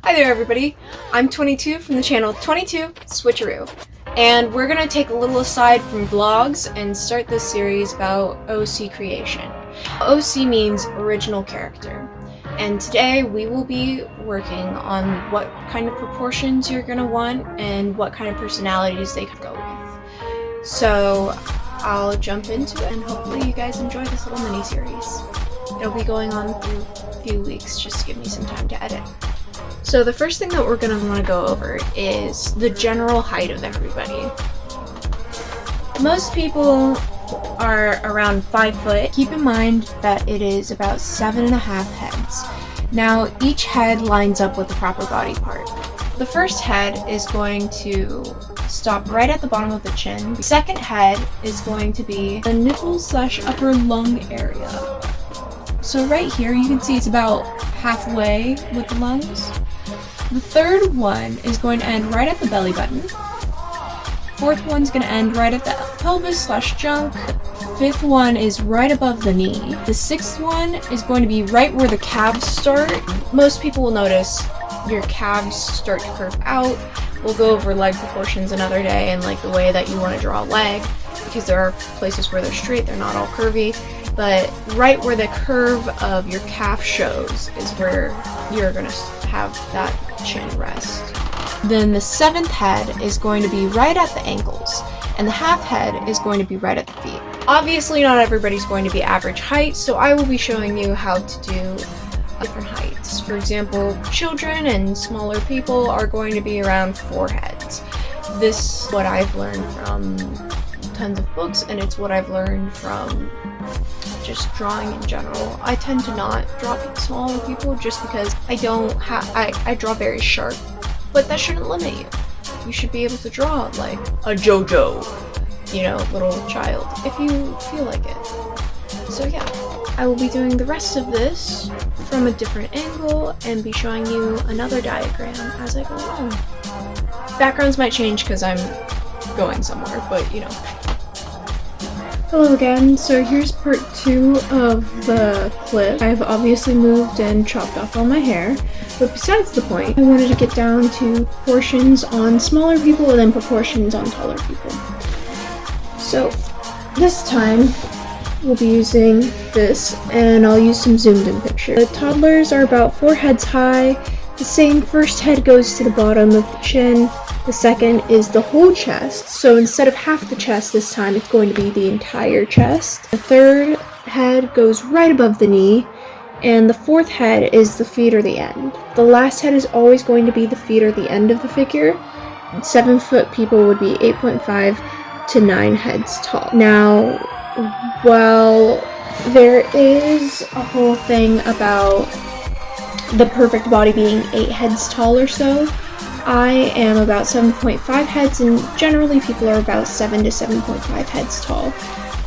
Hi there everybody, I'm 22 from the channel 22 Switcheroo, and we're going to take a little aside from vlogs and start this series about OC creation. OC means original character, and today we will be working on what kind of proportions you're going to want and what kind of personalities they can go with. So I'll jump into it and hopefully you guys enjoy this little mini-series. It'll be going on through a few weeks just to give me some time to edit. So the first thing that we're going to want to go over is the general height of everybody. Most people are around 5 foot. Keep in mind that it is about 7.5 heads. Now each head lines up with the proper body part. The first head is going to stop right at the bottom of the chin. The second head is going to be the nipple/upper lung area. So right here you can see it's about halfway with the lungs. The third one is going to end right at the belly button. Fourth one's going to end right at the pelvis/junk. Fifth one is right above the knee. The sixth one is going to be right where the calves start. Most people will notice your calves start to curve out. We'll go over leg proportions another day and like the way that you want to draw a leg, because there are places where they're straight, they're not all curvy. But right where the curve of your calf shows is where you're going to have that chin rest. Then the seventh head is going to be right at the ankles, and the half head is going to be right at the feet. Obviously not everybody's going to be average height, so I will be showing you how to do different heights. For example, children and smaller people are going to be around 4 heads. This is what I've learned from tons of books, and it's what I've learned from just drawing in general. I tend to not draw smaller people just because I draw very sharp, but that shouldn't limit you. You should be able to draw like a JoJo, little child, if you feel like it. So yeah, I will be doing the rest of this from a different angle and be showing you another diagram as I go along. Backgrounds might change because I'm going somewhere, but Hello again, so here's part 2 of the clip. I've obviously moved and chopped off all my hair, but besides the point, I wanted to get down to proportions on smaller people and then proportions on taller people. So this time, we'll be using this, and I'll use some zoomed in pictures. The toddlers are about 4 heads high. The same first head goes to the bottom of the chin. The second is the whole chest, so instead of half the chest this time, it's going to be the entire chest. The third head goes right above the knee, and the fourth head is the feet or the end. The last head is always going to be the feet or the end of the figure. 7 foot people would be 8.5 to 9 heads tall. Now, while there is a whole thing about the perfect body being 8 heads tall or so, I am about 7.5 heads, and generally people are about 7 to 7.5 heads tall.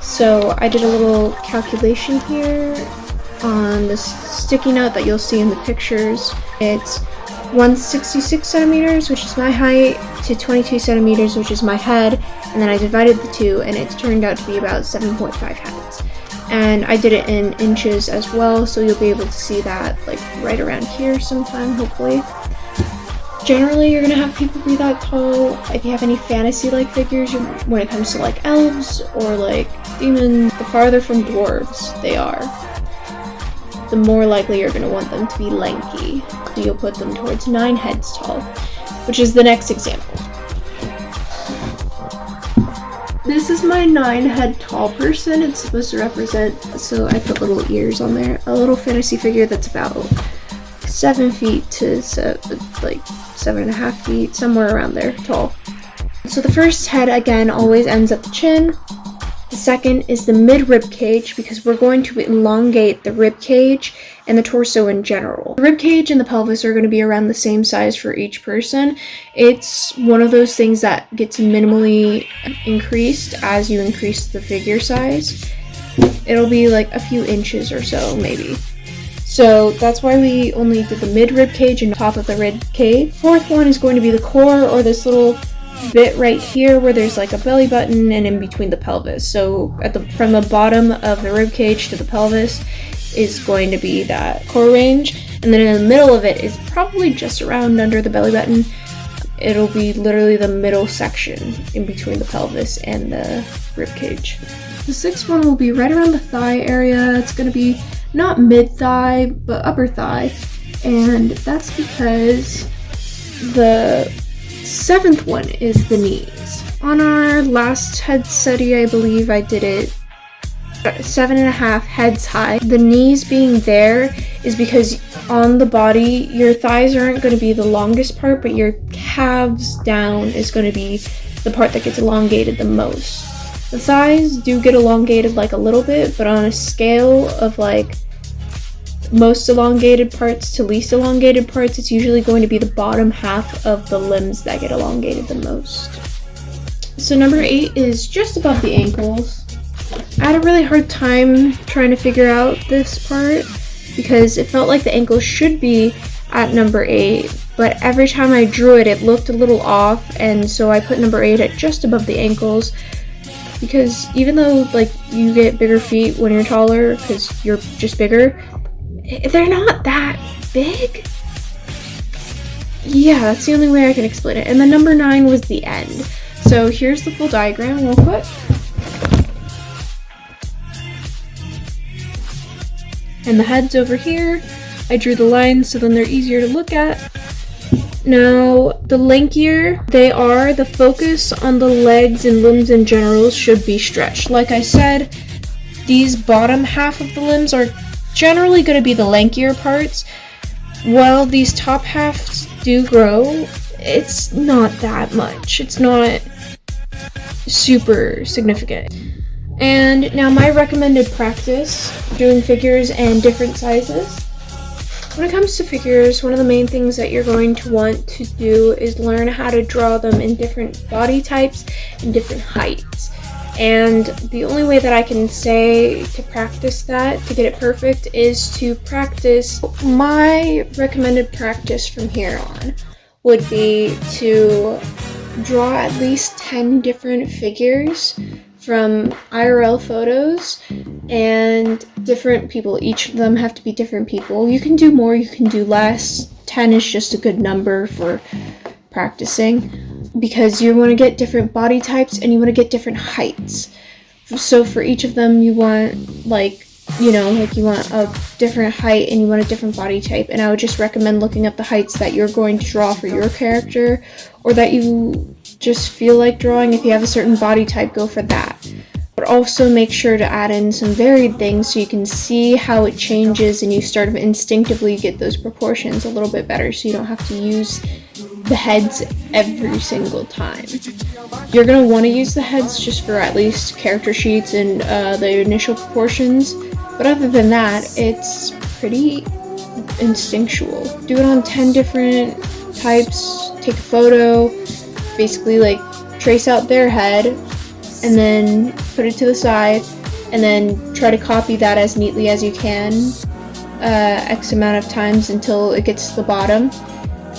So I did a little calculation here on the sticky note that you'll see in the pictures. It's 166 centimeters, which is my height, to 22 centimeters, which is my head, and then I divided the two, and it turned out to be about 7.5 heads. And I did it in inches as well, so you'll be able to see that like right around here sometime, hopefully. Generally, you're going to have people be that tall. If you have any fantasy-like figures, when it comes to like elves or like demons, the farther from dwarves they are, the more likely you're going to want them to be lanky. So you'll put them towards 9 heads tall, which is the next example. This is my 9 head tall person. It's supposed to represent, so I put little ears on there, a little fantasy figure that's about 7 feet to 7.5 feet, somewhere around there tall. So the first head again always ends at the chin. The second is the mid-rib cage, because we're going to elongate the rib cage and the torso in general. The rib cage and the pelvis are going to be around the same size for each person. It's one of those things that gets minimally increased as you increase the figure size. It'll be like a few inches or so, maybe. So that's why we only did the mid-rib cage and top of the rib cage. Fourth one is going to be the core, or this little bit right here where there's like a belly button and in between the pelvis. So from the bottom of the rib cage to the pelvis is going to be that core range. And then in the middle of it is probably just around under the belly button. It'll be literally the middle section in between the pelvis and the rib cage. The sixth one will be right around the thigh area. It's going to be not mid-thigh, but upper thigh. And that's because the seventh one is the knees. On our last head study, I believe I did it 7.5 heads high. The knees being there is because on the body, your thighs aren't going to be the longest part, but your calves down is going to be the part that gets elongated the most. The thighs do get elongated like a little bit, but on a scale of like most elongated parts to least elongated parts, it's usually going to be the bottom half of the limbs that get elongated the most. So number 8 is just above the ankles. I had a really hard time trying to figure out this part because it felt like the ankle should be at number 8, but every time I drew it, it looked a little off, and so I put number 8 at just above the ankles because even though like you get bigger feet when you're taller because you're just bigger, they're not that big. Yeah, that's the only way I can explain it. And then number 9 was the end. So here's the full diagram real quick. And the head's over here. I drew the lines so then they're easier to look at. Now, the lankier they are, the focus on the legs and limbs in general should be stretched. Like I said, these bottom half of the limbs are generally going to be the lankier parts. While these top halves do grow, it's not that much. It's not super significant. And now my recommended practice, doing figures and different sizes. When it comes to figures, one of the main things that you're going to want to do is learn how to draw them in different body types and different heights. And the only way that I can say to practice that, to get it perfect, is to practice. My recommended practice from here on would be to draw at least 10 different figures from IRL photos and different people. Each of them have to be different people. You can do more, you can do less. 10 is just a good number for practicing because you want to get different body types and you want to get different heights. So for each of them you want you want a different height and you want a different body type, and I would just recommend looking up the heights that you're going to draw for your character or that you just feel like drawing. If you have a certain body type, go for that. But also make sure to add in some varied things so you can see how it changes and you start to instinctively get those proportions a little bit better so you don't have to use the heads every single time. You're going to want to use the heads just for at least character sheets and the initial proportions, but other than that, it's pretty instinctual. Do it on 10 different types, take a photo, basically trace out their head and then put it to the side and then try to copy that as neatly as you can X amount of times until it gets to the bottom.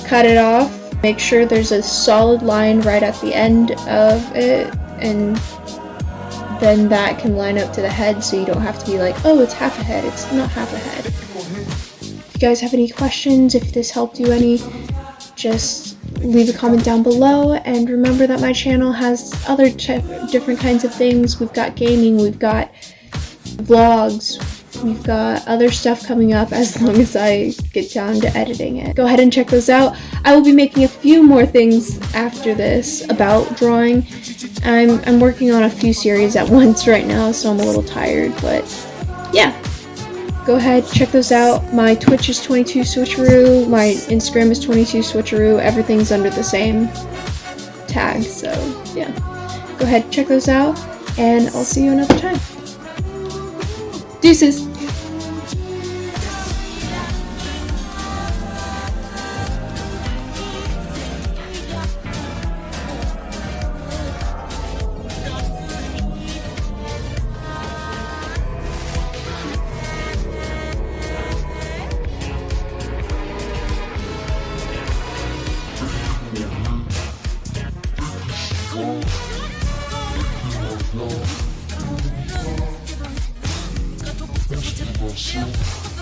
Cut it off. Make sure there's a solid line right at the end of it, and then that can line up to the head so you don't have to be like, oh, it's half a head. It's not half a head. If you guys have any questions, if this helped you any, just leave a comment down below, and remember that my channel has other different kinds of things. We've got gaming, we've got vlogs, we've got other stuff coming up as long as I get down to editing it. Go ahead and check those out. I will be making a few more things after this about drawing. I'm working on a few series at once right now, so I'm a little tired, but yeah. Go ahead, check those out. My Twitch is 22's Switcheroo, my Instagram is 22's Switcheroo, everything's under the same tag, so yeah. Go ahead, check those out, and I'll see you another time. Deuces!